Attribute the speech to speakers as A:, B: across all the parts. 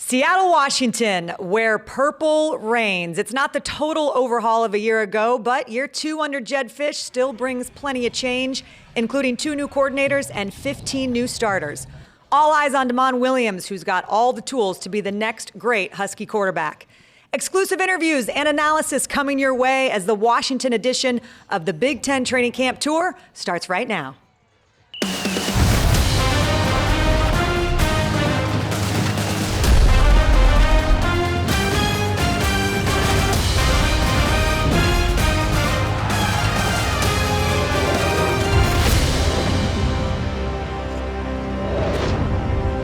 A: Seattle, Washington, where purple reigns. It's not the total overhaul of a year ago, but year two under Jedd Fisch still brings plenty of change, including 2 new coordinators and 15 new starters. All eyes on Damon Williams, who's got all the tools to be the next great Husky quarterback. Exclusive interviews and analysis coming your way as the Washington edition of the Big Ten Training Camp Tour starts right now.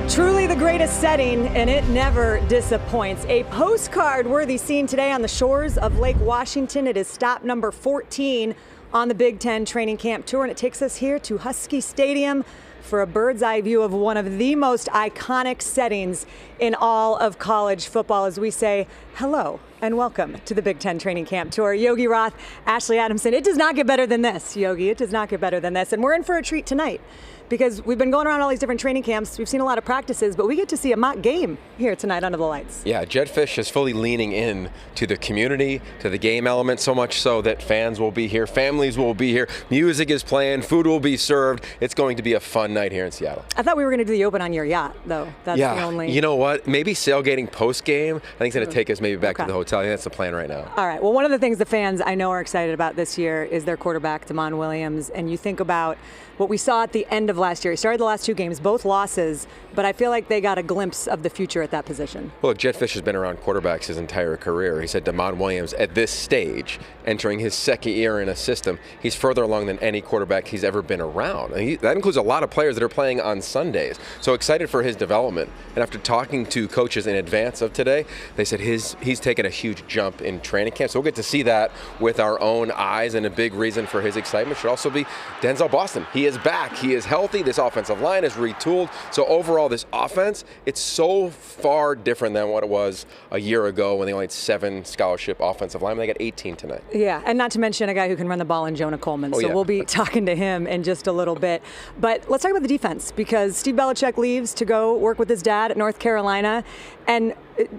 A: Truly the greatest setting, and it never disappoints. A postcard-worthy scene today on the shores of Lake Washington. It is stop number 14 on the Big Ten Training Camp Tour, and it takes us here to Husky Stadium for a bird's eye view of one of the most iconic settings in all of college football as we say hello and welcome to the Big Ten Training Camp Tour. Yogi Roth, Ashley Adamson. It does not get better than this, Yogi. It does not get better than this. And we're in for a treat tonight, because we've been going around all these different training camps. We've seen a lot of practices, but we get to see a mock game here tonight under the lights.
B: Yeah, Jedd Fisch is fully leaning in to the community, to the game element, so much so that fans will be here, families will be here, music is playing, food will be served. It's going to be a fun night here in Seattle.
A: I thought we were going to do the open on your yacht, though. That's the only...
B: You know what? Maybe sailgating post-game. I think it's going to take us maybe back to the hotel. I think that's the plan right now.
A: All right. Well, one of the things the fans I know are excited about this year is their quarterback, Damon Williams. And you think about what we saw at the end of last year. He started the last 2 games, both losses, but I feel like they got a glimpse of the future at that position.
B: Well, Jedd Fisch has been around quarterbacks his entire career. He said Damon Williams, at this stage, entering his second year in a system, he's further along than any quarterback he's ever been around. And that includes a lot of players that are playing on Sundays. So excited for his development. And after talking to coaches in advance of today, they said he's taken a huge jump in training camp. So we'll get to see that with our own eyes, and a big reason for his excitement should also be Denzel Boston. He is back. He is healthy. This offensive line is retooled. So overall, this offense, it's so far different than what it was a year ago when they only had 7 scholarship offensive linemen. They got 18 tonight.
A: Yeah, and not to mention a guy who can run the ball in Jonah Coleman. We'll be talking to him in just a little bit. But let's talk about the defense, because Steve Belichick leaves to go work with his dad at North Carolina. And,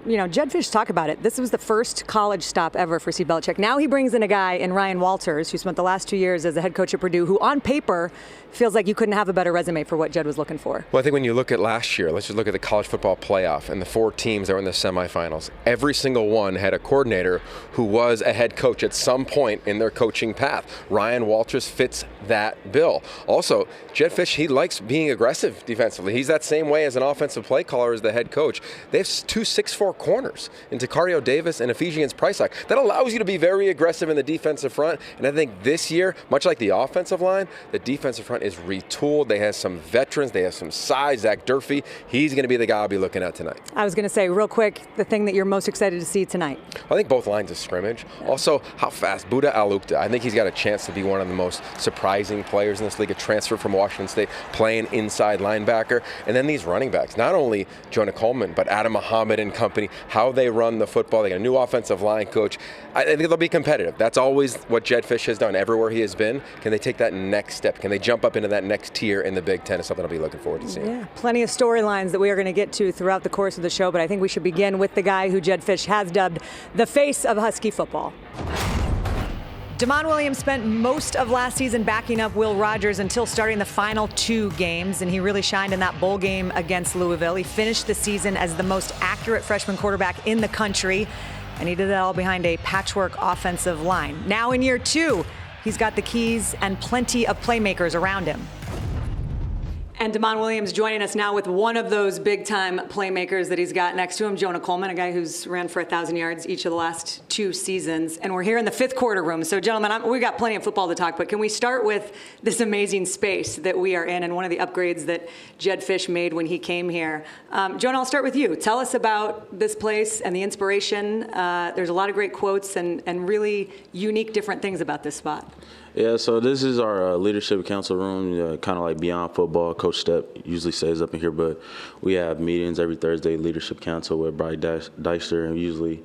A: you know, Jedd Fisch talked about it. This was the first college stop ever for Steve Belichick. Now he brings in a guy in Ryan Walters, who spent the last 2 years as the head coach at Purdue, who on paper feels like you couldn't have a better resume for what Jedd was looking for.
B: Well, I think when you look at last year, let's just look at the college football playoff and the 4 teams that were in the semifinals. Every single one had a coordinator who was a head coach at some point in their coaching path. Ryan Walters fits that bill. Also, Jedd Fisch, he likes being aggressive defensively. He's that same way as an offensive play caller as the head coach. They have 2 6'4" corners in Tacrio Davis and Ephesians Prysock. That allows you to be very aggressive in the defensive front. And I think this year, much like the offensive line, the defensive front is retooled. They have some veterans. They have some size. Zach Durfee, he's going to be the guy I'll be looking at tonight.
A: I was going to say, real quick, the thing that you're most excited to see tonight.
B: I think both lines of scrimmage. Yeah. Also, how fast Buda Alukta. I think he's got a chance to be one of the most surprising players in this league. A transfer from Washington State, playing inside linebacker. And then these running backs, not only Jonah Coleman, but Adam Muhammad and company, how they run the football. They got a new offensive line coach. I think they'll be competitive. That's always what Jedd Fisch has done everywhere he has been. Can they take that next step? Can they jump up into that next tier in the Big Ten? Is something I'll be looking forward to seeing.
A: Yeah, plenty of storylines that we are going to get to throughout the course of the show, but I think we should begin with the guy who Jedd Fisch has dubbed the face of Husky football. Damon Williams spent most of last season backing up Will Rogers until starting the final 2 games, and he really shined in that bowl game against Louisville. He finished the season as the most accurate freshman quarterback in the country, and he did it all behind a patchwork offensive line. Now in year 2, he's got the keys and plenty of playmakers around him. And Damon Williams joining us now with one of those big-time playmakers that he's got next to him, Jonah Coleman, a guy who's ran for 1,000 yards each of the last 2 seasons. And we're here in the 5th quarter room. So, gentlemen, we've got plenty of football to talk, but can we start with this amazing space that we are in and one of the upgrades that Jedd Fisch made when he came here? Jonah, I'll start with you. Tell us about this place and the inspiration. There's a lot of great quotes and really unique different things about this spot.
C: Yeah, so this is our leadership council room, kind of like beyond football. Coach Stepp usually stays up in here, but we have meetings every Thursday, leadership council with Brian Deister, and usually,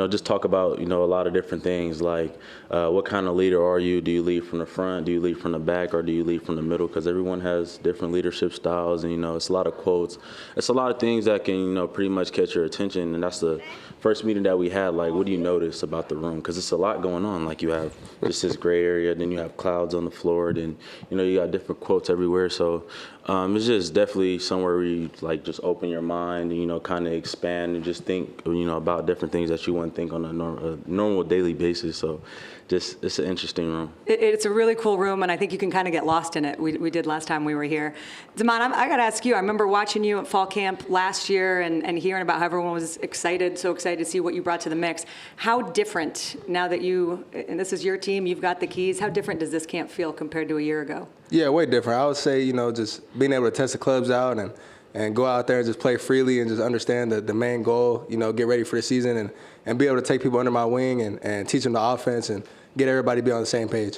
C: just talk about, a lot of different things like what kind of leader are you? Do you lead from the front? Do you lead from the back? Or do you lead from the middle? Because everyone has different leadership styles, and, it's a lot of quotes. It's a lot of things that can, pretty much catch your attention, and that's the first meeting that we had. Like, what do you notice about the room? Because it's a lot going on. Like, you have just this gray area, then you have clouds on the floor, and you got different quotes everywhere. So it's just definitely somewhere where you like just open your mind and kind of expand and just think about different things that you wouldn't think on a normal daily basis. So just it's an interesting room.
A: It's a really cool room, and I think you can kind of get lost in it. We did last time we were here. Damon, I got to ask you, I remember watching you at fall camp last year and hearing about how everyone was so excited to see what you brought to the mix. How different, now that and this is your team, you've got the keys, how different does this camp feel compared to a year ago?
D: Yeah, way different. I would say, just being able to test the clubs out and go out there and just play freely and just understand the main goal, get ready for the season and be able to take people under my wing and teach them the offense and get everybody to be on the same page.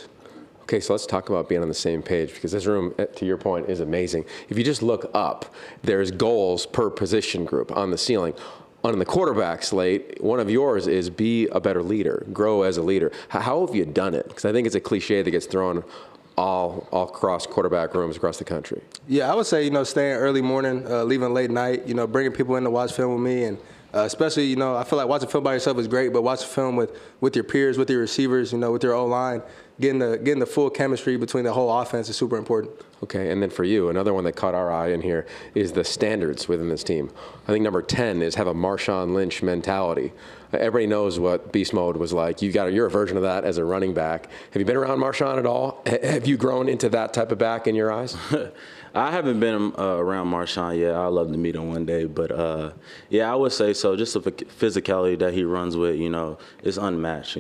B: Okay, so let's talk about being on the same page, because this room, to your point, is amazing. If you just look up, there's goals per position group on the ceiling. On the quarterback slate, one of yours is be a better leader, grow as a leader. How have you done it? Because I think it's a cliche that gets thrown all across quarterback rooms across the country.
D: Yeah, I would say, staying early morning, leaving late night, bringing people in to watch film with me. And especially, I feel like watching film by yourself is great, but watching film with your peers, with your receivers, with your O-line, getting the full chemistry between the whole offense is super important.
B: Okay, and then for you, another one that caught our eye in here is the standards within this team. I think number 10 is have a Marshawn Lynch mentality. Everybody knows what beast mode was like. You're a version of that as a running back. Have you been around Marshawn at all? Have you grown into that type of back in your eyes?
C: I haven't been around Marshawn yet. I'd love to meet him one day. But, yeah, I would say so. Just the physicality that he runs with, is unmatched,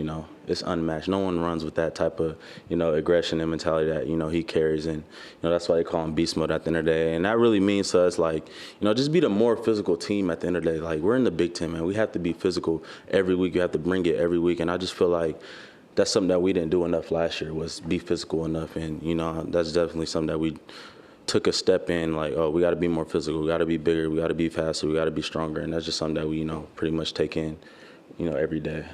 C: It's unmatched. No one runs with that type of, aggression and mentality that, he carries. And, that's why they call him beast mode at the end of the day. And that really means to us, like, just be the more physical team at the end of the day. Like, we're in the Big Ten, man. We have to be physical every week. You have to bring it every week. And I just feel like that's something that we didn't do enough last year, was be physical enough. And, that's definitely something that we took a step in, like, oh, we got to be more physical. We got to be bigger. We got to be faster. We got to be stronger. And that's just something that we, pretty much take in, every day.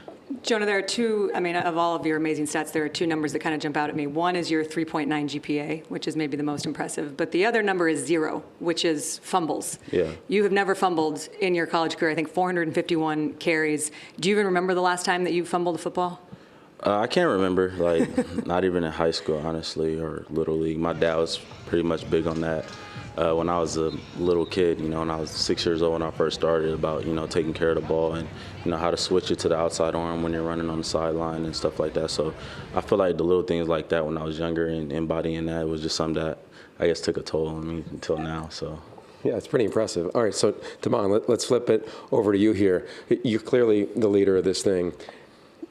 A: Jonah, there are two, of all of your amazing stats, there are two numbers that kind of jump out at me. One is your 3.9 GPA, which is maybe the most impressive. But the other number is 0, which is fumbles.
C: Yeah.
A: You have never fumbled in your college career. I think 451 carries. Do you even remember the last time that you fumbled a football?
C: I can't remember, like, not even in high school, honestly, or Little League. My dad was pretty much big on that when I was a little kid, when I was 6 years old when I first started, about, taking care of the ball and, how to switch it to the outside arm when you're running on the sideline and stuff like that. So I feel like the little things like that when I was younger and embodying that was just something that I guess took a toll on me until now, so.
B: Yeah, it's pretty impressive. All right, so, Damon, let's flip it over to you here. You're clearly the leader of this thing.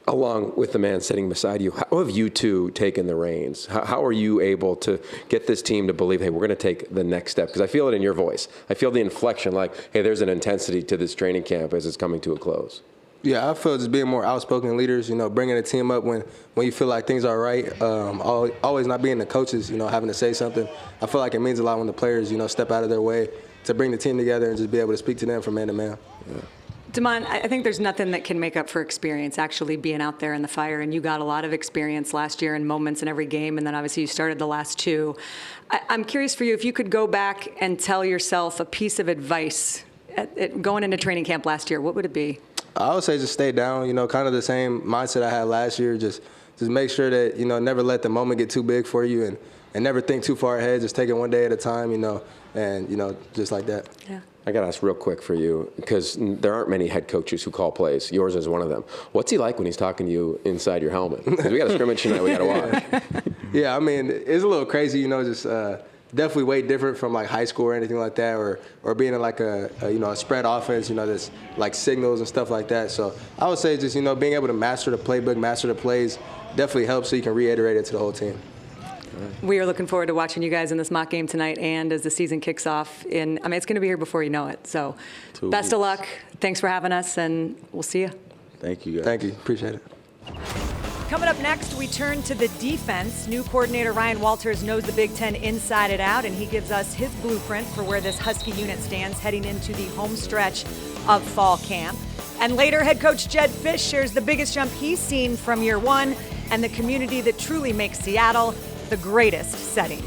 B: Along with the man sitting beside you, how have you two taken the reins? How are you able to get this team to believe, hey, we're going to take the next step? Because I feel it in your voice. I feel the inflection, like, hey, there's an intensity to this training camp as it's coming to a close.
D: Yeah, I feel just being more outspoken leaders, bringing the team up when you feel like things are right. Always not being the coaches, having to say something. I feel like it means a lot when the players, step out of their way to bring the team together and just be able to speak to them from man to man.
B: Yeah.
A: Damon, I think there's nothing that can make up for experience, actually being out there in the fire. And you got a lot of experience last year in moments in every game, and then obviously you started the last two. I'm curious for you, if you could go back and tell yourself a piece of advice going into training camp last year, what would it be?
D: I would say just stay down, kind of the same mindset I had last year. Just make sure that, never let the moment get too big for you and never think too far ahead. Just take it one day at a time, and, just like that.
A: Yeah.
B: I got to ask real quick for you, because there aren't many head coaches who call plays. Yours is one of them. What's he like when he's talking to you inside your helmet? Because we got a scrimmage tonight we got to watch.
D: Yeah, it's a little crazy, just definitely way different from like high school or anything like that, or being in like a spread offense, that's like signals and stuff like that. So I would say just, being able to master the playbook, master the plays definitely helps so you can reiterate it to the whole team.
A: We are looking forward to watching you guys in this mock game tonight and as the season kicks off. It's going to be here before you know it. So best of luck. Thanks for having us, and we'll see you.
C: Thank you, guys.
D: Thank you. Appreciate it.
A: Coming up next, we turn to the defense. New coordinator Ryan Walters knows the Big Ten inside and out, and he gives us his blueprint for where this Husky unit stands heading into the home stretch of fall camp. And later, head coach Jedd Fisch shares the biggest jump he's seen from year one and the community that truly makes Seattle the greatest setting.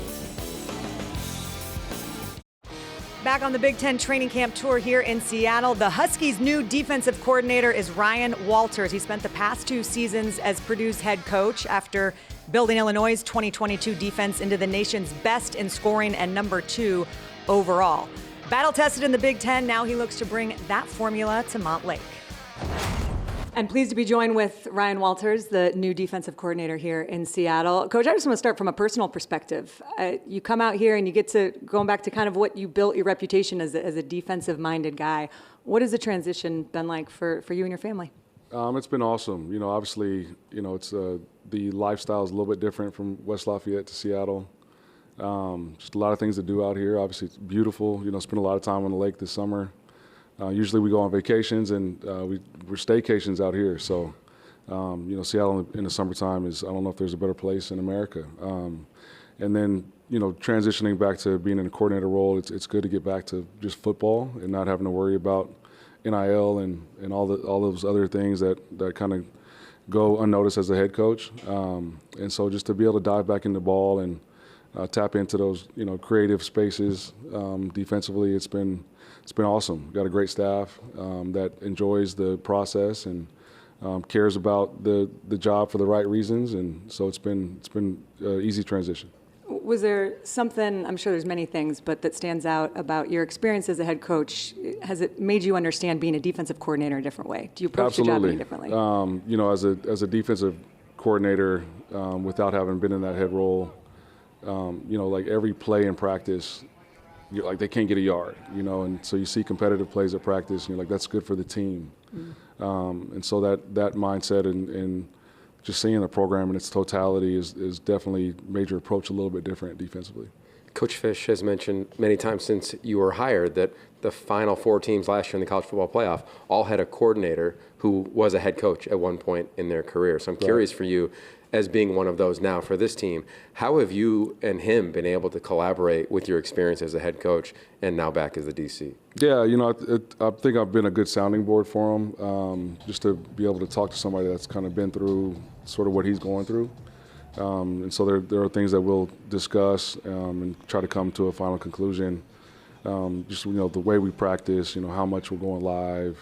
A: Back on the Big Ten training camp tour here in Seattle, the Huskies' new defensive coordinator is Ryan Walters. He spent the past 2 seasons as Purdue's head coach after building Illinois' 2022 defense into the nation's best in scoring and number 2 overall. Battle tested in the Big Ten, now he looks to bring that formula to Montlake. I'm pleased to be joined with Ryan Walters, the new defensive coordinator here in Seattle. Coach, I just want to start from a personal perspective. You come out here and you get to, going back to kind of what you built your reputation as a defensive-minded guy. What has the transition been like for you and your family?
E: It's been awesome. Obviously, it's the lifestyle is a little bit different from West Lafayette to Seattle. Just a lot of things to do out here. Obviously, it's beautiful. Spend a lot of time on the lake this summer. Usually we go on vacations and we're staycations out here. So, Seattle in the summertime I don't know if there's a better place in America. And then, transitioning back to being in a coordinator role, it's good to get back to just football and not having to worry about NIL and all those other things that kind of go unnoticed as a head coach. And so just to be able to dive back into ball and tap into those, creative spaces defensively, it's been awesome. Got a great staff that enjoys the process and cares about the job for the right reasons, and so it's been an easy transition.
A: Was there something, I'm sure there's many things, but that stands out about your experience as a head coach? Has it made you understand being a defensive coordinator in a different way? Do you approach the job any differently?
E: As a defensive coordinator, without having been in that head role, like every play in practice, they can't get a yard, and so you see competitive plays at practice, and you're like, that's good for the team. And so that mindset and just seeing the program in its totality is definitely made your approach a little bit different defensively.
B: Coach Fisch has mentioned many times since you were hired that the final 4 teams last year in the college football playoff all had a coordinator who was a head coach at one point in their career. So I'm curious for you, as being one of those now for this team, how have you and him been able to collaborate with your experience as a head coach and now back as the DC?
E: Yeah, I think I've been a good sounding board for him, just to be able to talk to somebody that's kind of been through sort of what he's going through. And so there are things that we'll discuss and try to come to a final conclusion. Just, the way we practice, how much we're going live,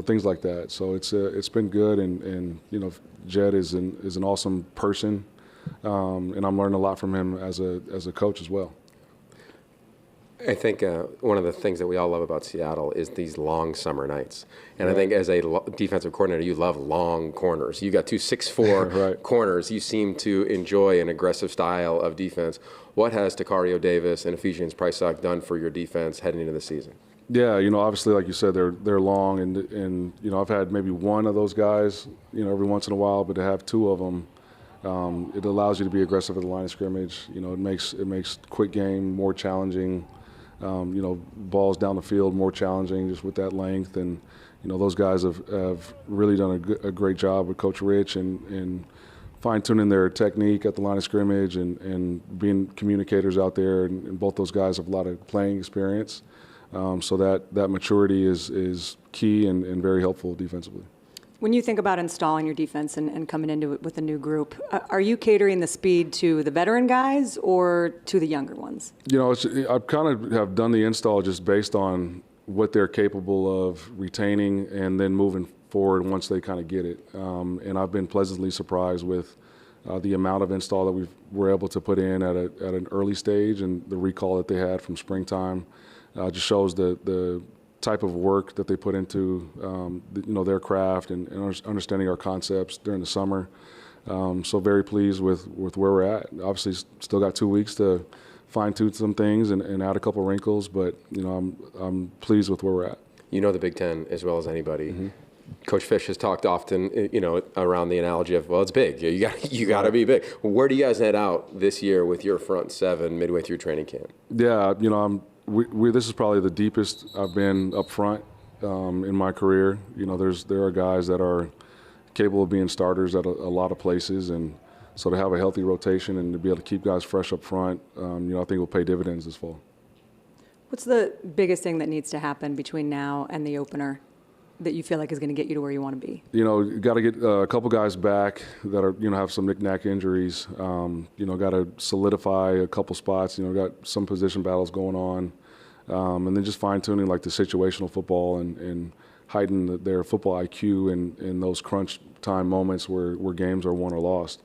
E: things like that. So it's been good, and Jedd is an awesome person, and I'm learning a lot from him as a coach as well.
B: I think one of the things that we all love about Seattle is these long summer nights. And I think as a defensive coordinator, you love long corners. You got 2 6'4"
E: right.
B: corners. You seem to enjoy an aggressive style of defense. What has Tacrio Davis and Ephesians Prysock done for your defense heading into the season?
E: Yeah, obviously, like you said, they're long, and I've had maybe one of those guys, every once in a while, but to have 2 of them, it allows you to be aggressive at the line of scrimmage. It makes quick game more challenging. Balls down the field more challenging just with that length, and those guys have really done a great job with Coach Rich and fine-tuning their technique at the line of scrimmage and being communicators out there, and both those guys have a lot of playing experience. So that maturity is key and very helpful defensively.
A: When you think about installing your defense and coming into it with a new group, are you catering the speed to the veteran guys or to the younger ones?
E: I kind of have done the install just based on what they're capable of retaining and then moving forward once they kind of get it. And I've been pleasantly surprised with the amount of install that we were able to put in at an early stage, and the recall that they had from springtime just shows the type of work that they put into their craft and understanding our concepts during the summer. So very pleased with where we're at. Obviously, still got 2 weeks to fine-tune some things and add a couple wrinkles, but I'm pleased with where we're at.
B: The Big Ten as well as anybody.
E: Mm-hmm.
B: Coach Fisch has talked often, around the analogy of, well, it's big. You got to be big. Where do you guys head out this year with your front 7 midway through training camp?
E: Yeah, this is probably the deepest I've been up front in my career. There are guys that are capable of being starters at a lot of places, and so to have a healthy rotation and to be able to keep guys fresh up front, I think will pay dividends this fall.
A: What's the biggest thing that needs to happen between now and the opener that you feel like is going to get you to where you want to be?
E: You got to get a couple guys back that are, have some knick-knack injuries. Got to solidify a couple spots. Got some position battles going on. And then just fine-tuning like the situational football and heighten their football IQ in those crunch time moments where games are won or lost.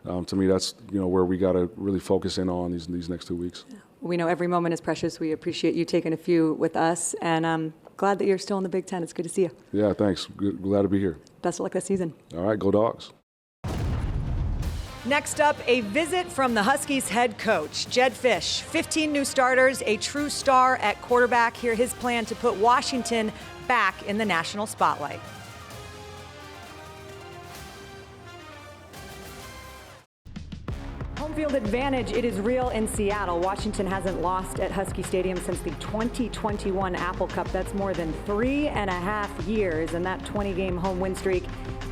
E: To me, that's where we got to really focus in on these next 2 weeks.
A: We know every moment is precious. We appreciate you taking a few with us, and I'm glad that you're still in the Big Ten. It's good to see you.
E: Yeah, thanks. Glad to be here.
A: Best of luck this season.
E: All right, go Dogs.
A: Next up, a visit from the Huskies head coach, Jedd Fisch. 15 new starters, a true star at quarterback. Hear his plan to put Washington back in the national spotlight. Home field advantage, it is real in Seattle. Washington hasn't lost at Husky Stadium since the 2021 Apple Cup. That's more than 3.5 years, and that 20-game home win streak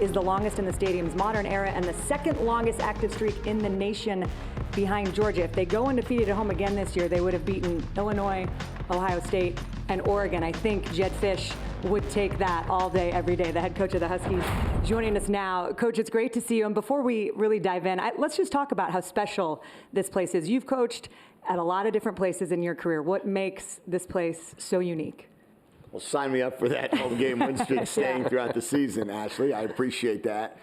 A: is the longest in the stadium's modern era and the second longest active streak in the nation behind Georgia. If they go undefeated at home again this year, they would have beaten Illinois, Ohio State, and Oregon. I think Jedd Fisch would take that all day, every day. The head coach of the Huskies joining us now. Coach, it's great to see you. And before we really dive in, let's just talk about how special this place is. You've coached at a lot of different places in your career. What makes this place so unique?
F: Well, sign me up for that home game win streak staying throughout the season, Ashley. I appreciate that.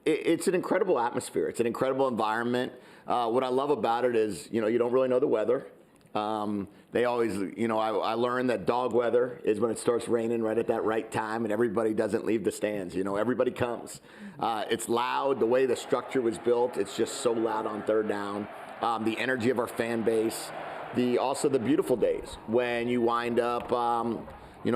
F: It's an incredible atmosphere. It's an incredible environment. What I love about it is, you don't really know the weather. They always, I learned that dog weather is when it starts raining right at that right time and everybody doesn't leave the stands. Everybody comes. It's loud. The way the structure was built, it's just so loud on third down. The energy of our fan base. Also the beautiful days when you wind up,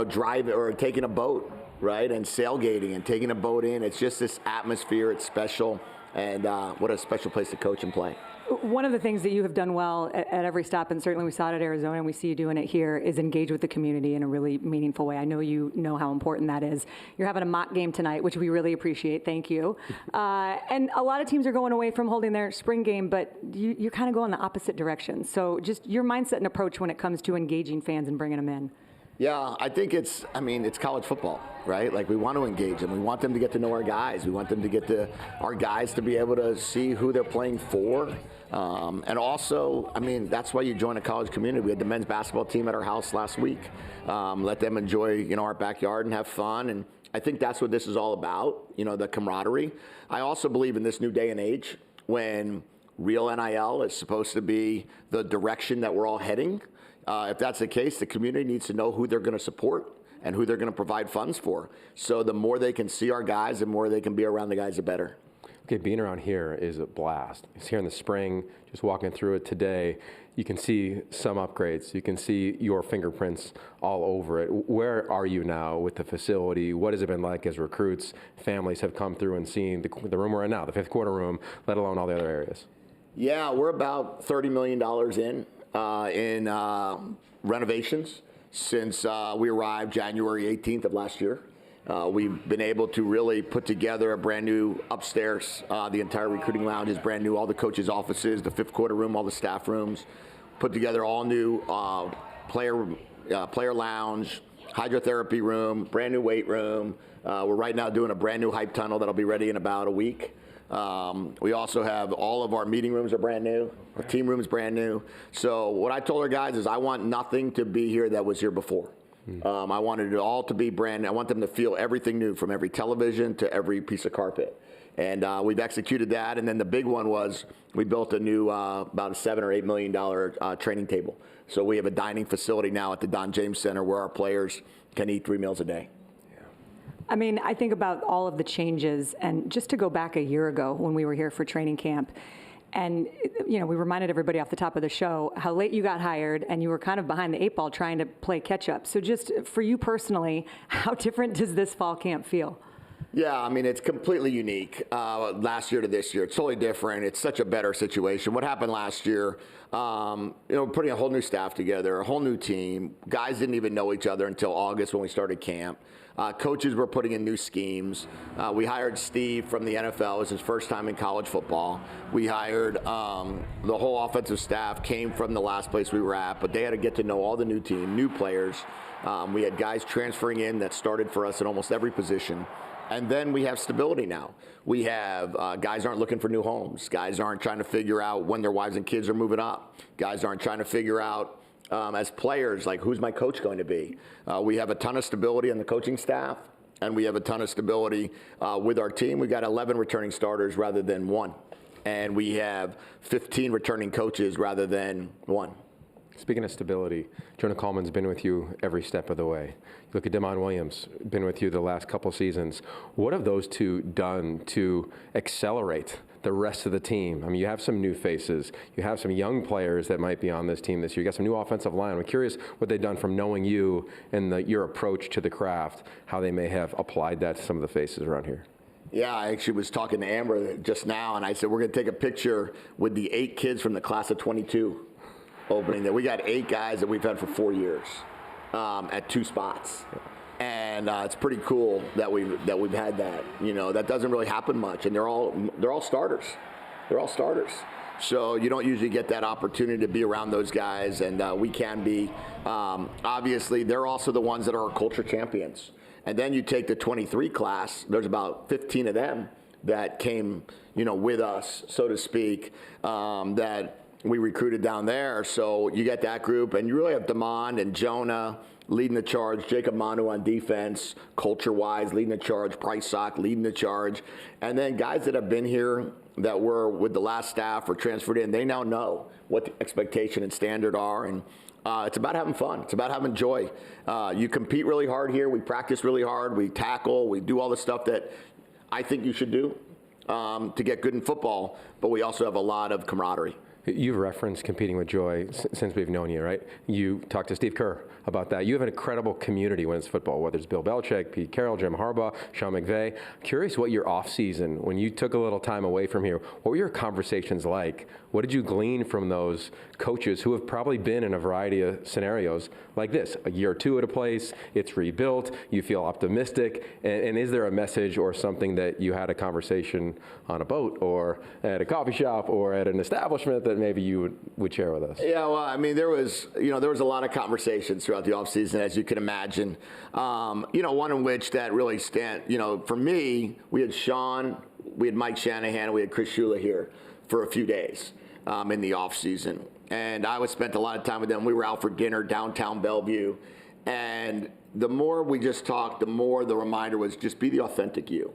F: driving or taking a boat, right, and sailgating and taking a boat in. It's just this atmosphere. It's special, and what a special place to coach and play.
A: One of the things that you have done well at every stop, and certainly we saw it at Arizona and we see you doing it here, is engage with the community in a really meaningful way. I know you know how important that is. You're having a mock game tonight, which we really appreciate. Thank you. And a lot of teams are going away from holding their spring game, but you're kind of going the opposite direction. So just your mindset and approach when it comes to engaging fans and bringing them in.
F: Yeah, I think it's college football, right? Like, we want to engage them. We want them to get to know our guys. We want them to get our guys to be able to see who they're playing for. And also, that's why you join a college community. We had the men's basketball team at our house last week. Let them enjoy, our backyard and have fun. And I think that's what this is all about, the camaraderie. I also believe in this new day and age when real NIL is supposed to be the direction that we're all heading. If that's the case, the community needs to know who they're going to support and who they're going to provide funds for. So the more they can see our guys, the more they can be around the guys, the better.
B: Okay, being around here is a blast. It's here in the spring, just walking through it today. You can see some upgrades. You can see your fingerprints all over it. Where are you now with the facility? What has it been like as recruits, families have come through and seen the room we're in now, the fifth quarter room, let alone all the other areas?
F: Yeah, we're about $30 million in renovations since we arrived January 18th of last year. We've been able to really put together a brand new upstairs. The entire recruiting lounge is brand new. All the coaches' offices, the fifth quarter room, all the staff rooms. Put together all new player lounge, hydrotherapy room, brand new weight room. We're right now doing a brand new hype tunnel that'll be ready in about a week. We also have all of our meeting rooms are brand new. Our team room is brand new. So what I told our guys is I want nothing to be here that was here before. I wanted it all to be brand new. I want them to feel everything new, from every television to every piece of carpet. And we've executed that. And then the big one was we built a new about a $7 or $8 million training table. So we have a dining facility now at the Don James Center where our players can eat 3 meals a day.
A: I think about all of the changes, and just to go back a year ago when we were here for training camp, and we reminded everybody off the top of the show how late you got hired and you were kind of behind the 8 ball trying to play catch up. So just for you personally, how different does this fall camp feel?
F: Yeah, I mean, it's completely unique. Last year to this year, it's totally different. It's such a better situation. What happened last year, putting a whole new staff together, a whole new team. Guys didn't even know each other until August when we started camp. Coaches were putting in new schemes. We hired Steve from the NFL. It was his first time in college football. We hired the whole offensive staff came from the last place we were at, but they had to get to know all the new team, new players. We had guys transferring in that started for us in almost every position. And then we have stability now. We have guys aren't looking for new homes. Guys aren't trying to figure out when their wives and kids are moving up. Guys aren't trying to figure out as players, like, who's my coach going to be? We have a ton of stability in the coaching staff, and we have a ton of stability with our team. We've got 11 returning starters rather than 1. And we have 15 returning coaches rather than 1.
B: Speaking of stability, Jonah Coleman's been with you every step of the way. You look at Damon Williams, been with you the last couple seasons. What have those two done to accelerate the rest of the team? I mean, you have some new faces. You have some young players that might be on this team this year. You got some new offensive line. I'm curious what they've done from knowing you and your approach to the craft, how they may have applied that to some of the faces around here.
F: Yeah, I actually was talking to Amber just now, and I said, we're going to take a picture with the 8 kids from the class of 22. Opening there. We got 8 guys that we've had for 4 years at 2 spots. And it's pretty cool that we've had that. You know, that doesn't really happen much, and they're all starters. They're all starters. So you don't usually get that opportunity to be around those guys, and we can be. Obviously, they're also the ones that are our culture champions. And then you take the 23 class. There's about 15 of them that came, with us, so to speak, that we recruited down there. So you get that group, and you really have Damon and Jonah leading the charge, Jacob Manu on defense, culture-wise leading the charge, Prysock leading the charge, and then guys that have been here that were with the last staff or transferred in, they now know what the expectation and standard are, and it's about having fun. It's about having joy. You compete really hard here. We practice really hard. We tackle. We do all the stuff that I think you should do to get good in football, but we also have a lot of camaraderie.
B: You've referenced competing with joy since we've known you, right? You talked to Steve Kerr about that. You have an incredible community when it's football, whether it's Bill Belichick, Pete Carroll, Jim Harbaugh, Sean McVay. Curious what your off season, when you took a little time away from here, what were your conversations like? What did you glean from those coaches who have probably been in a variety of scenarios like this? A year or 2 at a place, it's rebuilt, you feel optimistic, and is there a message or something that you had a conversation on a boat or at a coffee shop or at an establishment that maybe you would share with us?
F: Yeah, well, I mean, there was a lot of conversations throughout the offseason, as you can imagine. One in which that really for me, we had Sean, we had Mike Shanahan, and we had Chris Shula here for a few days in the offseason. And I spent a lot of time with them. We were out for dinner downtown Bellevue. And the more we just talked, the more the reminder was just be the authentic you.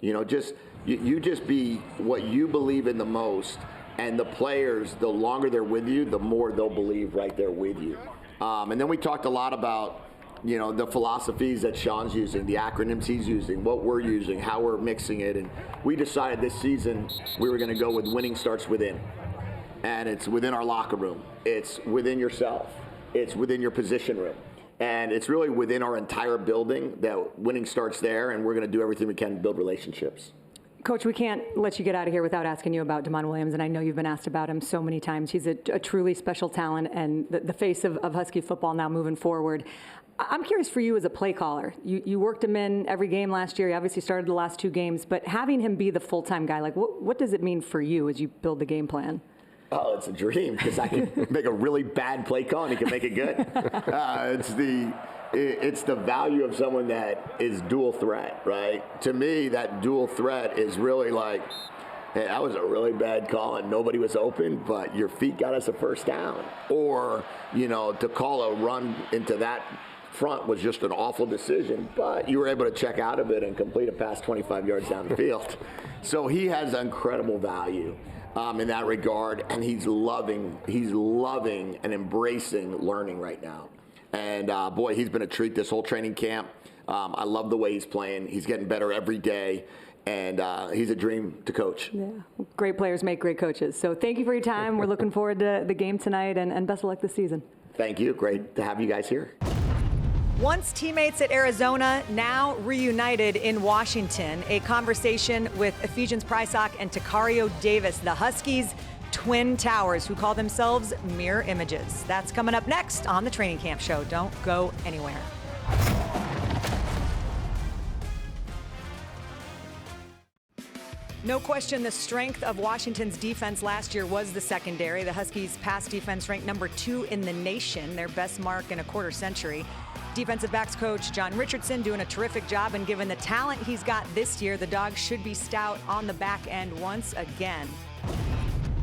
F: You just be what you believe in the most. And the players, the longer they're with you, the more they'll believe right there with you. And then we talked a lot about, the philosophies that Sean's using, the acronyms he's using, what we're using, how we're mixing it. And we decided this season we were going to go with winning starts within. And it's within our locker room. It's within yourself. It's within your position room. And it's really within our entire building that winning starts there, and we're going to do everything we can to build relationships.
A: Coach, we can't let you get out of here without asking you about Damon Williams, and I know you've been asked about him so many times. He's a truly special talent and the face of Husky football now moving forward. I'm curious for you as a play caller. You worked him in every game last year. You obviously started the last 2 games, but having him be the full-time guy, like what does it mean for you as you build the game plan?
F: Oh, it's a dream because I can make a really bad play call and he can make it good. It's the value of someone that is dual threat, right? To me, that dual threat is really like, hey, that was a really bad call and nobody was open, but your feet got us a first down. Or, to call a run into that front was just an awful decision, but you were able to check out of it and complete a pass 25 yards down the field. So he has incredible value in that regard, and he's loving and embracing learning right now. And boy, he's been a treat this whole training camp. I love the way he's playing. He's getting better every day, and he's a dream to coach.
A: Yeah, great players make great coaches. So thank you for your time. We're looking forward to the game tonight, and best of luck this season.
F: Thank you. Great to have you guys here.
A: Once teammates at Arizona, now reunited in Washington. A conversation with Ephesians Prysock and Tacrio Davis, the Huskies' twin towers, who call themselves mirror images. That's coming up next on the Training Camp Show. Don't go anywhere. No question, the strength of Washington's defense last year was the secondary. The Huskies' pass defense ranked number 2 in the nation, their best mark in a quarter century. Defensive backs coach John Richardson doing a terrific job, and given the talent he's got this year, the Dogs should be stout on the back end once again.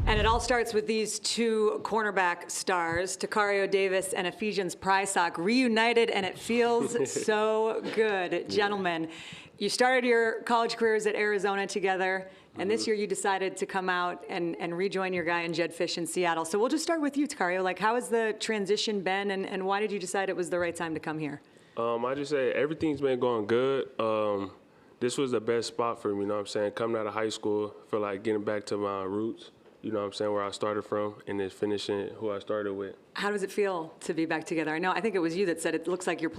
A: And it all starts with these two cornerback stars, Tacrio Davis and Ephesians Prysock, reunited, and it feels so good. Gentlemen, you started your college careers at Arizona together, and this year you decided to come out and rejoin your guy in Jedd Fisch in Seattle. So we'll just start with you, Tacrio. Like, how has the transition been, and why did you decide it was the right time to come here?
G: I just say everything's been going good. This was the best spot for me, you know what I'm saying? Coming out of high school, I feel like getting back to my roots. You know what I'm saying, where I started from, and then finishing who I started with. How does it feel to be back together? I know, I think it was you that said it looks like you're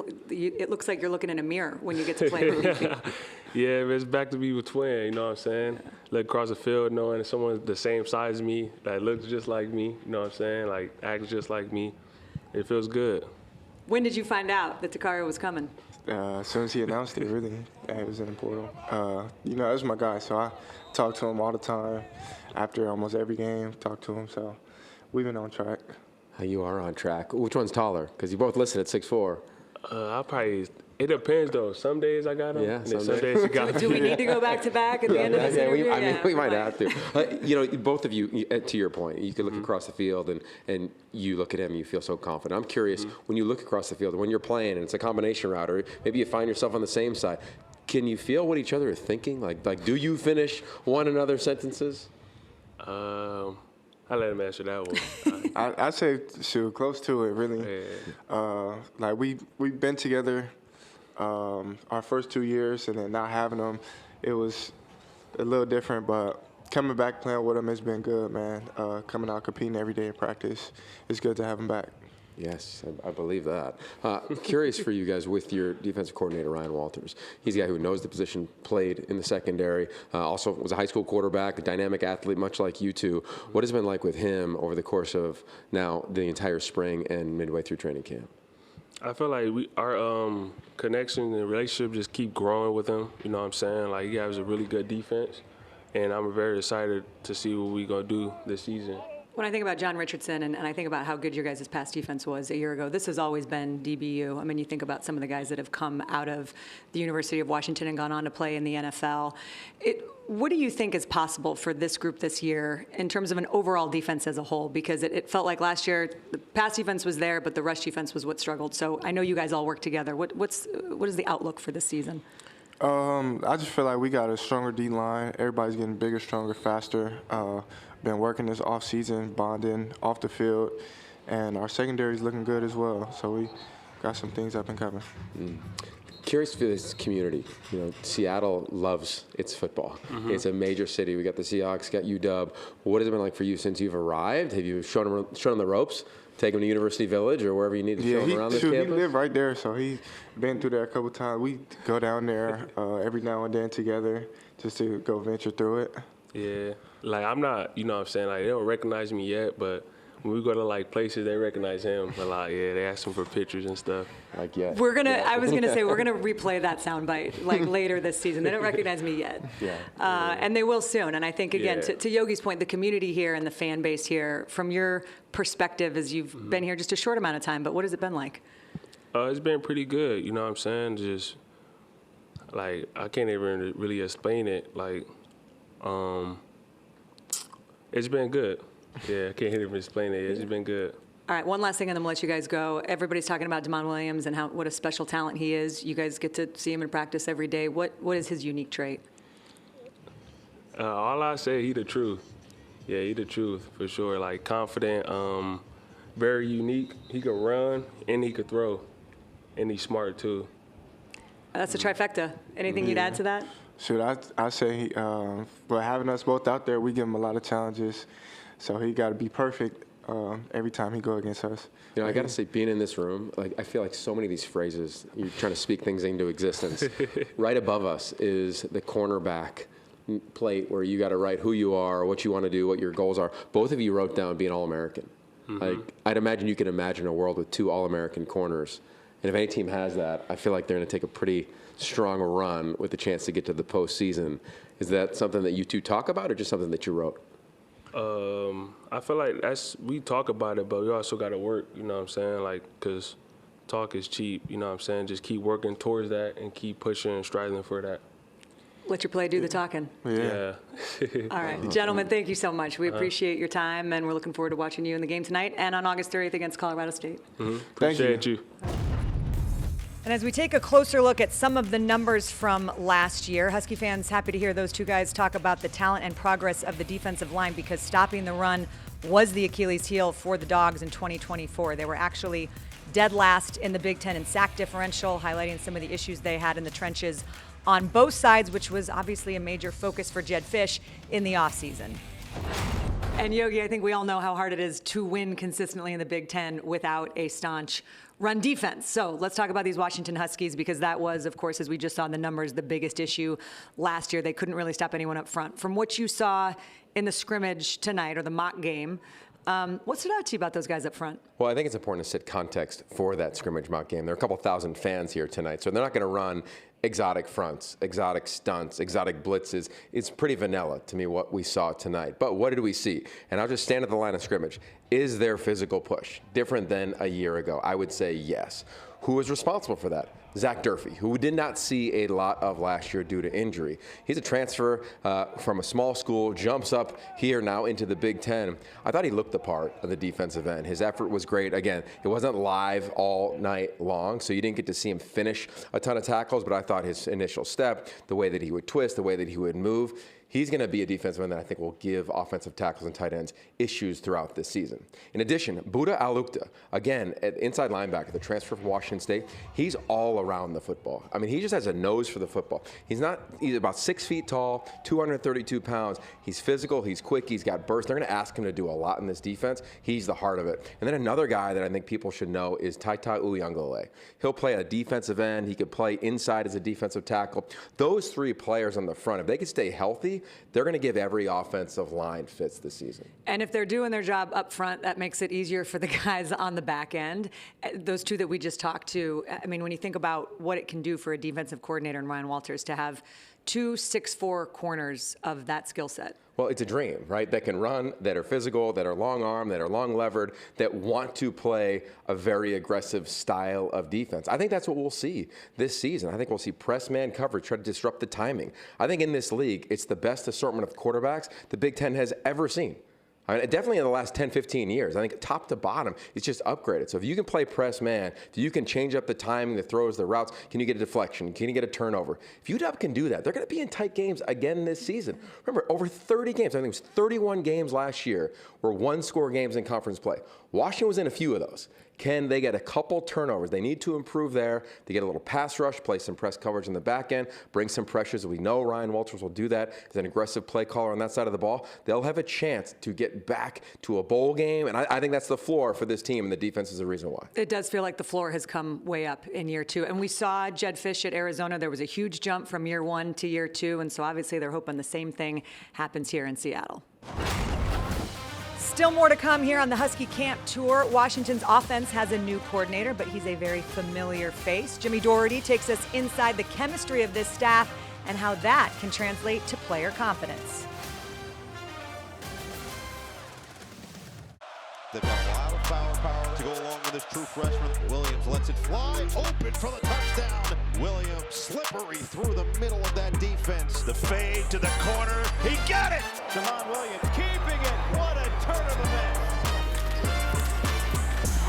G: looking in a mirror when you get to play with me. Yeah, it's back to be with twin, you know what I'm saying? Look across the field knowing someone the same size as me, that looks just like me, you know what I'm saying? Like, acts just like me. It feels good. When did you find out that Tacrio was coming?
H: As soon as he announced it, really. It was in the portal. That was my guy, so I talk to him all the time. After almost every game, talk to him, so we've been on track.
B: You are on track. Which one's taller? Because you both listed at 6'4".
G: It depends, though. Some days I got him, and then some days you got me.
A: Do we need to go back to back at the end of this interview?
B: We might have to. Both of you, to your point, you can look across the field and you look at him and you feel so confident. I'm curious, when you look across the field, when you're playing and it's a combination route, or maybe you find yourself on the same side, can you feel what each other are thinking? Like do you finish one another's sentences?
G: I'll let him answer that one.
H: I'd say, close to it, really. Yeah. We've been together our first 2 years, and then not having him, it was a little different, but coming back playing with him has been good, man. Coming out competing every day in practice, it's good to have him back.
B: Yes, I believe that. Curious for you guys with your defensive coordinator, Ryan Walters. He's a guy who knows the position, played in the secondary, also was a high school quarterback, a dynamic athlete, much like you two. What has it been like with him over the course of now the entire spring and midway through training camp?
G: I feel like our connection and relationship just keep growing with him. You know what I'm saying? Like, he has a really good defense, and I'm very excited to see what we're going to do this season.
A: When I think about John Richardson and I think about how good your guys' pass defense was a year ago, this has always been DBU. I mean, you think about some of the guys that have come out of the University of Washington and gone on to play in the NFL. What do you think is possible for this group this year in terms of an overall defense as a whole? Because it felt like last year the pass defense was there, but the rush defense was what struggled. So I know you guys all work together. What is the outlook for this season?
H: I just feel like we got a stronger D-line. Everybody's getting bigger, stronger, faster. Been working this off-season, bonding off the field, and our secondary's looking good as well. So we got some things up and coming.
B: Curious for this community. Seattle loves its football. It's a major city. We got the Seahawks, got UW. What has it been like for you since you've arrived? Have you shown them the ropes? Take him to University Village or wherever you need to show him around this campus?
H: He lived right there, so he's been through there a couple times. We go down there every now and then together just to go venture through it.
G: Yeah, I'm not, they don't recognize me yet, but when we go to places, they recognize him a lot. Yeah, they ask him for pictures and stuff.
A: I was gonna say we're gonna replay that soundbite later this season. They don't recognize me yet, and they will soon. And I think again, to Yogi's point, the community here and the fan base here, from your perspective, as you've been here just a short amount of time, but what has it been like?
G: It's been pretty good. You know what I'm saying? Just I can't even really explain it. It's been good. Yeah, I can't even explain it. It's been good.
A: All right, one last thing, and then we'll let you guys go. Everybody's talking about Damon Williams and what a special talent he is. You guys get to see him in practice every day. What is his unique trait?
G: All I say, he the truth. Yeah, he the truth for sure. Confident, very unique. He could run and he could throw, and he's smart too.
A: That's a trifecta. Anything you'd add to that?
H: I say, but having us both out there, we give him a lot of challenges. So he got to be perfect every time he go against us.
B: You know, I got to say, being in this room, like, I feel like so many of these phrases, you're trying to speak things into existence. Right above us is the cornerback plate where you got to write who you are, what you want to do, what your goals are. Both of you wrote down being All-American. Like, I'd imagine you can imagine a world with 2 All-American corners. And if any team has that, I feel like they're going to take a pretty strong run with the chance to get to the postseason. Is that something that you two talk about, or just something that you wrote?
G: I feel like we talk about it, but we also got to work, you know what I'm saying? Like, because talk is cheap, you know what I'm saying? Just keep working towards that and keep pushing and striving for that.
A: Let your play do the talking.
G: Yeah.
A: All right, gentlemen, thank you so much. We appreciate your time, and we're looking forward to watching you in the game tonight and on August 30th against Colorado State.
G: Appreciate you.
A: And as we take a closer look at some of the numbers from last year, Husky fans happy to hear those two guys talk about the talent and progress of the defensive line, because stopping the run was the Achilles heel for the Dogs in 2024. They were actually dead last in the Big Ten in sack differential, highlighting some of the issues they had in the trenches on both sides, which was obviously a major focus for Jedd Fisch in the offseason. And Yogi, I think we all know how hard it is to win consistently in the Big Ten without a staunch run defense. So let's talk about these Washington Huskies, because that was, of course, as we just saw in the numbers, the biggest issue last year. They couldn't really stop anyone up front. From what you saw in the scrimmage tonight, or the mock game, what stood out to you about those guys up front?
B: Well, I think it's important to set context for that scrimmage mock game. There are a couple thousand fans here tonight, so they're not going to run exotic fronts, exotic stunts, exotic blitzes. It's pretty vanilla to me what we saw tonight. But what did we see? And I'll just stand at the line of scrimmage. Is their physical push different than a year ago? I would say yes. Who was responsible for that? Zach Durfee, who we did not see a lot of last year due to injury. He's a transfer from a small school, jumps up here now into the Big Ten. I thought he looked the part of the defensive end. His effort was great. Again, it wasn't live all night long, so you didn't get to see him finish a ton of tackles, but I thought his initial step, the way that he would twist, the way that he would move, he's going to be a defensive end that I think will give offensive tackles and tight ends issues throughout this season. In addition, Buda Alukta, again, at inside linebacker, the transfer from Washington State, he's all around the football. I mean, he just has a nose for the football. He's about 6 feet tall, 232 pounds. He's physical, he's quick, he's got burst. They're going to ask him to do a lot in this defense. He's the heart of it. And then another guy that I think people should know is Taita Uyunglele. He'll play a defensive end. He could play inside as a defensive tackle. Those 3 players on the front, if they could stay healthy, they're going to give every offensive line fits this season.
A: And if they're doing their job up front, that makes it easier for the guys on the back end. Those 2 that we just talked to, I mean, when you think about what it can do for a defensive coordinator in Ryan Walters to have 2 6'4" corners of that skill set.
B: Well, it's a dream, right? That can run, that are physical, that are long arm, that are long levered, that want to play a very aggressive style of defense. I think that's what we'll see this season. I think we'll see press man coverage, try to disrupt the timing. I think in this league, it's the best assortment of quarterbacks the Big Ten has ever seen. I mean, definitely in the last 10, 15 years. I think top to bottom, it's just upgraded. So if you can play press man, if you can change up the timing, the throws, the routes, can you get a deflection? Can you get a turnover? If UW can do that, they're going to be in tight games again this season. Remember, over 30 games, I think it was 31 games last year, were 1-score games in conference play. Washington was in a few of those. Can they get a couple turnovers? They need to improve there. They get a little pass rush, play some press coverage in the back end, bring some pressures. We know Ryan Walters will do that as an aggressive play caller on that side of the ball. They'll have a chance to get back to a bowl game, and I think that's the floor for this team, and the defense is the reason why.
A: It does feel like the floor has come way up in year 2. And we saw Jedd Fisch at Arizona. There was a huge jump from year 1 to year 2, and so obviously they're hoping the same thing happens here in Seattle. Still more to come here on the Husky Camp Tour. Washington's offense has a new coordinator, but he's a very familiar face. Jimmy Dougherty takes us inside the chemistry of this staff and how that can translate to player confidence.
I: They've got a lot of power to go along with this true freshman. Williams lets it fly, open for the touchdown. Williams slippery through the middle of that defense. The fade to the corner, he got it! Jamon Williams keeping it, what a turn of events.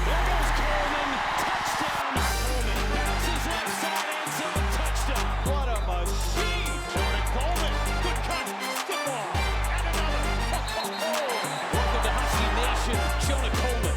I: There goes Coleman, touchdown. Coleman bounces inside and some touchdown. What a machine. Coleman, good cut, good ball, and another. Welcome to Husky Nation, Jonah Coleman.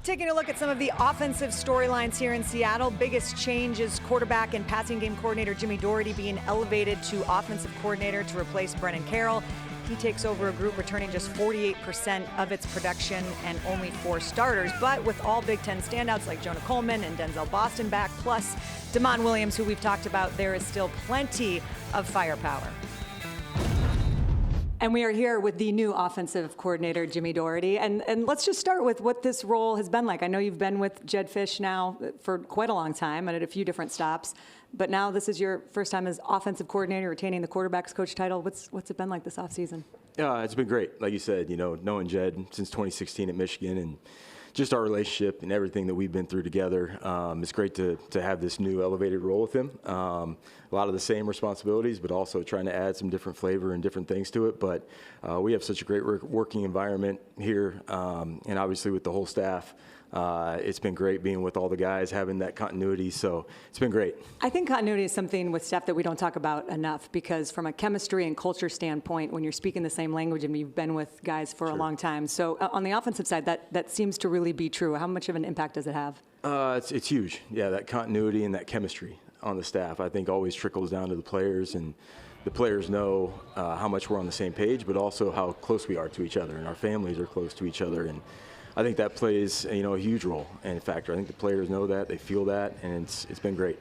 A: Taking a look at some of the offensive storylines here in Seattle, biggest change is quarterback and passing game coordinator Jimmy Dougherty being elevated to offensive coordinator to replace Brennan Carroll. He takes over a group returning just 48% of its production and only 4 starters. But with all Big Ten standouts like Jonah Coleman and Denzel Boston back, plus Damon Williams, who we've talked about, there is still plenty of firepower. And we are here with the new offensive coordinator, Jimmy Dougherty. And let's just start with what this role has been like. I know you've been with Jedd Fisch now for quite a long time and at a few different stops. But now this is your first time as offensive coordinator, retaining the quarterback's coach title. What's it been like this offseason?
J: Yeah, it's been great. Like you said, knowing Jedd since 2016 at Michigan and just our relationship and everything that we've been through together. It's great to have this new elevated role with him. A lot of the same responsibilities, but also trying to add some different flavor and different things to it. But we have such a great working environment here, and obviously with the whole staff. It's been great being with all the guys, having that continuity, so it's been great.
A: I think continuity is something with Steph that we don't talk about enough, because from a chemistry and culture standpoint, when you're speaking the same language and you've been with guys for a long time. So on the offensive side, that seems to really be true. How much of an impact does it have?
J: It's huge. Yeah, that continuity and that chemistry on the staff, I think, always trickles down to the players, and the players know how much we're on the same page, but also how close we are to each other, and our families are close to each other. And I think that plays, a huge role and factor. I think the players know that, they feel that, and it's been great.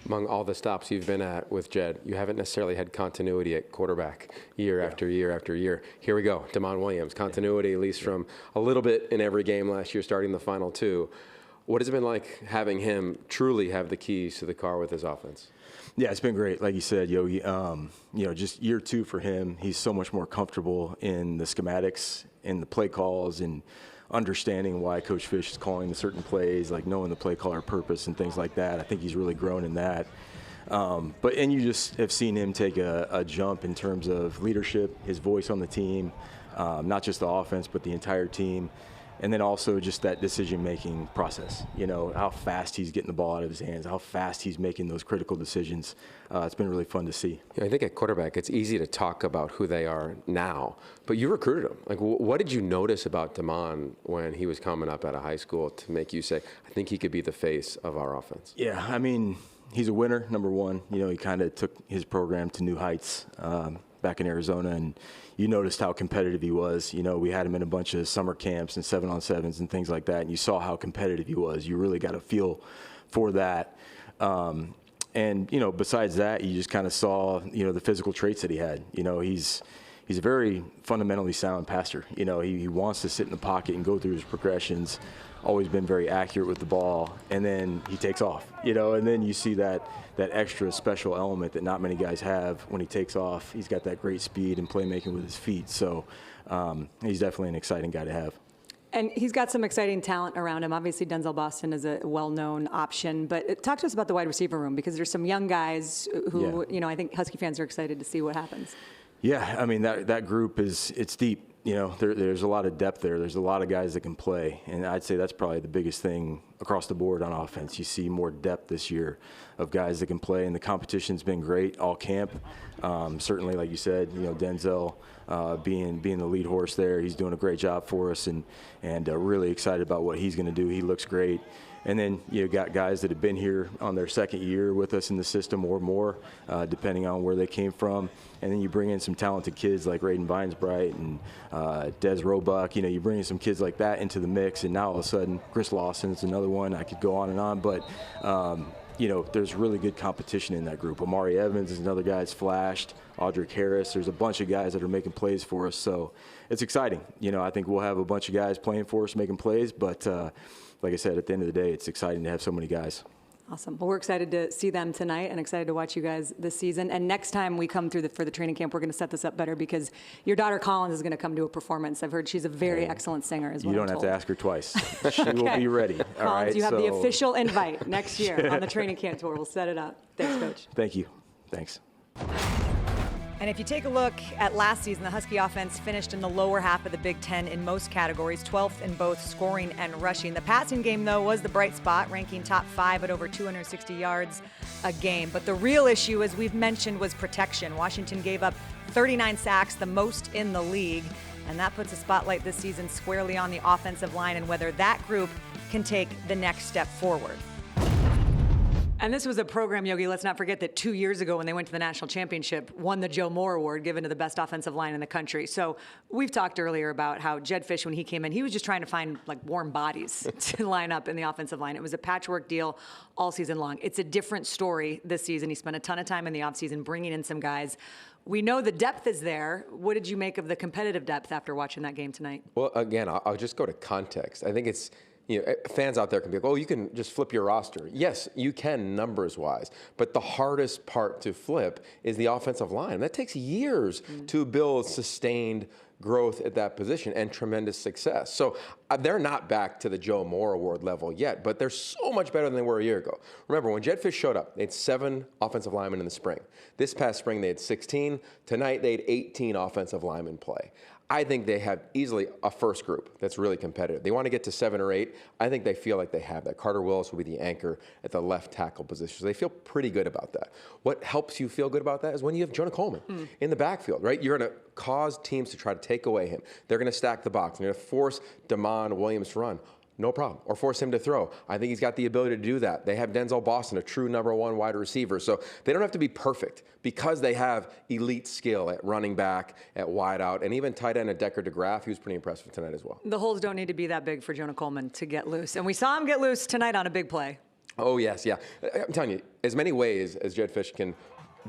B: Among all the stops you've been at with Jedd, you haven't necessarily had continuity at quarterback year after year after year. Here we go, Damon Williams, continuity at least from a little bit in every game last year, starting the final 2. What has it been like having him truly have the keys to the car with his offense?
J: Yeah, it's been great. Like you said, Yogi, just year 2 for him, he's so much more comfortable in the schematics, in the play calls, and understanding why Coach Fisch is calling the certain plays, like knowing the play caller purpose and things like that. I think he's really grown in that. And you just have seen him take a jump in terms of leadership, his voice on the team, not just the offense, but the entire team. And then also just that decision-making process, how fast he's getting the ball out of his hands, how fast he's making those critical decisions. It's been really fun to see.
B: I think at quarterback, it's easy to talk about who they are now, but you recruited him. Like, what did you notice about Damon when he was coming up out of high school to make you say, I think he could be the face of our offense?
J: Yeah, I mean, he's a winner, number one. He kind of took his program to new heights back in Arizona, and you noticed how competitive he was. We had him in a bunch of summer camps and 7-on-7s and things like that, and you saw how competitive he was. You really got a feel for that. And besides that, you just kind of saw, the physical traits that he had. He's a very fundamentally sound passer. He wants to sit in the pocket and go through his progressions. Always been very accurate with the ball, and then he takes off. And then you see that extra special element that not many guys have when he takes off. He's got that great speed and playmaking with his feet. So he's definitely an exciting guy to have.
A: And he's got some exciting talent around him. Obviously, Denzel Boston is a well-known option. But talk to us about the wide receiver room, because there's some young guys who, I think Husky fans are excited to see what happens.
J: Yeah, I mean, that group it's deep. There's a lot of depth there. There's a lot of guys that can play. And I'd say that's probably the biggest thing across the board on offense. You see more depth this year of guys that can play, and the competition's been great all camp. Certainly, like you said, Denzel being the lead horse there, he's doing a great job for us, and really excited about what he's going to do. He looks great. And then you got guys that have been here on their second year with us in the system or more, depending on where they came from. And then you bring in some talented kids like Raiden Vinesbright and Des Roebuck. You bring in some kids like that into the mix, and now all of a sudden Chris Lawson's another one. I could go on and on, but there's really good competition in that group. Amari Evans is another guy that's flashed. Audric Harris. There's a bunch of guys that are making plays for us, so it's exciting. I think we'll have a bunch of guys playing for us, making plays, but like I said, at the end of the day, it's exciting to have so many guys.
A: Awesome. Well, we're excited to see them tonight and excited to watch you guys this season. And next time we come through for the training camp, we're going to set this up better, because your daughter Collins is going to come to a performance. I've heard she's a very excellent singer as well.
J: You don't have to ask her twice. She will be ready.
A: Collins,
J: all right,
A: you have the official invite next year on the training camp tour. We'll set it up. Thanks, Coach.
J: Thank you. Thanks.
A: And if you take a look at last season, the Husky offense finished in the lower half of the Big Ten in most categories, 12th in both scoring and rushing. The passing game, though, was the bright spot, ranking top 5 at over 260 yards a game. But the real issue, as we've mentioned, was protection. Washington gave up 39 sacks, the most in the league. And that puts a spotlight this season squarely on the offensive line and whether that group can take the next step forward. And this was a program, Yogi, let's not forget that 2 years ago when they went to the national championship, won the Joe Moore Award given to the best offensive line in the country. So we've talked earlier about how Jedd Fisch, when he came in, he was just trying to find like warm bodies to line up in the offensive line. It was a patchwork deal all season long. It's a different story this season. He spent a ton of time in the offseason bringing in some guys. We know the depth is there. What did you make of the competitive depth after watching that game tonight?
B: Well, again, I'll just go to context. I think it's, fans out there can be like, oh, you can just flip your roster. Yes, you can numbers-wise, but the hardest part to flip is the offensive line. That takes years to build sustained growth at that position and tremendous success. So they're not back to the Joe Moore Award level yet, but they're so much better than they were a year ago. Remember, when Jedd Fisch showed up, they had 7 offensive linemen in the spring. This past spring, they had 16. Tonight, they had 18 offensive linemen play. I think they have easily a first group that's really competitive. They want to get to 7 or 8. I think they feel like they have that. Carter Willis will be the anchor at the left tackle position. So they feel pretty good about that. What helps you feel good about that is when you have Jonah Coleman in the backfield, right? You're going to cause teams to try to take away him. They're going to stack the box. They're going to force Damon Williams to run. No problem. Or force him to throw. I think he's got the ability to do that. They have Denzel Boston, a true number 1 wide receiver. So they don't have to be perfect because they have elite skill at running back, at wide out, and even tight end at Decker DeGraff. He was pretty impressive tonight as well.
A: The holes don't need to be that big for Jonah Coleman to get loose. And we saw him get loose tonight on a big play.
B: Oh, yes, yeah. I'm telling you, as many ways as Jedd Fisch can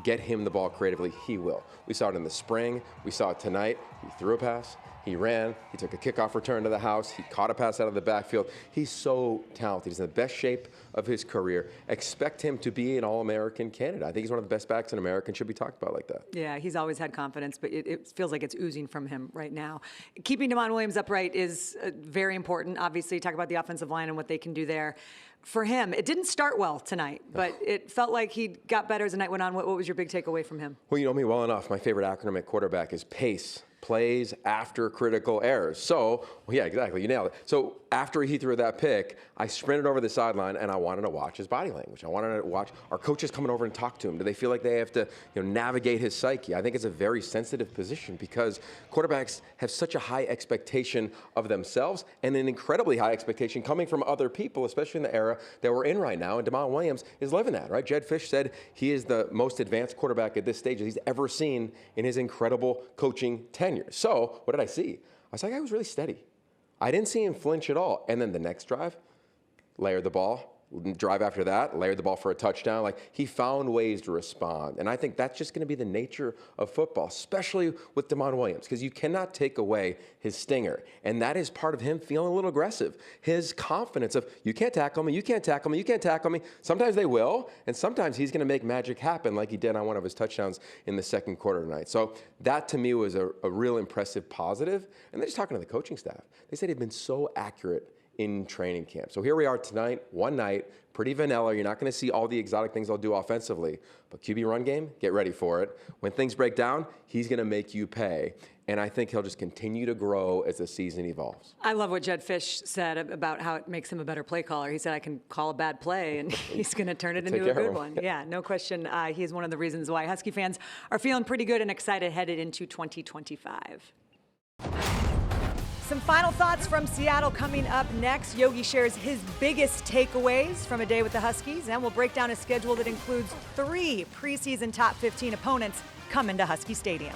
B: get him the ball creatively, he will. We saw it in the spring. We saw it tonight. He threw a pass. He ran. He took a kickoff return to the house. He caught a pass out of the backfield. He's so talented. He's in the best shape of his career. Expect him to be an All-American candidate. I think he's one of the best backs in America and should be talked about like that.
A: Yeah, he's always had confidence, but it feels like it's oozing from him right now. Keeping Damon Williams upright is very important. Obviously, talk about the offensive line and what they can do there. For him, it didn't start well tonight, but it felt like he got better as the night went on. What was your big takeaway from him?
B: Well, you know me well enough. My favorite acronym at quarterback is PACE. Plays after critical errors. So, well, yeah, exactly. You nailed it. So after he threw that pick, I sprinted over the sideline and I wanted to watch his body language. I wanted to watch our coaches coming over and talk to him. Do they feel like they have to navigate his psyche? I think it's a very sensitive position because quarterbacks have such a high expectation of themselves and an incredibly high expectation coming from other people, especially in the era that we're in right now. And Damon Williams is living that, right? Jedd Fisch said he is the most advanced quarterback at this stage that he's ever seen in his incredible coaching tenure. So what did I see? I saw the guy was really steady. I didn't see him flinch at all. And then the next drive, layered the ball. Drive after that, layered the ball for a touchdown. Like, he found ways to respond. And I think that's just going to be the nature of football, especially with Damon Williams, because you cannot take away his stinger. And that is part of him feeling a little aggressive. His confidence of, you can't tackle me, you can't tackle me, you can't tackle me. Sometimes they will, and sometimes he's going to make magic happen like he did on one of his touchdowns in the second quarter tonight. So that, to me, was a real impressive positive. And then just talking to the coaching staff, they said he'd been so accurate in training camp. So here we are tonight, one night, pretty vanilla. You're not going to see all the exotic things they'll do offensively, but QB run game, get ready for it. When things break down, he's going to make you pay. And I think he'll just continue to grow as the season evolves.
A: I love what Jedd Fisch said about how it makes him a better play caller. He said, I can call a bad play, and he's going to turn it into a good one. Yeah, no question. He is one of the reasons why Husky fans are feeling pretty good and excited headed into 2025. Some final thoughts from Seattle coming up next. Yogi shares his biggest takeaways from a day with the Huskies, and we'll break down a schedule that includes 3 preseason top 15 opponents coming to Husky Stadium.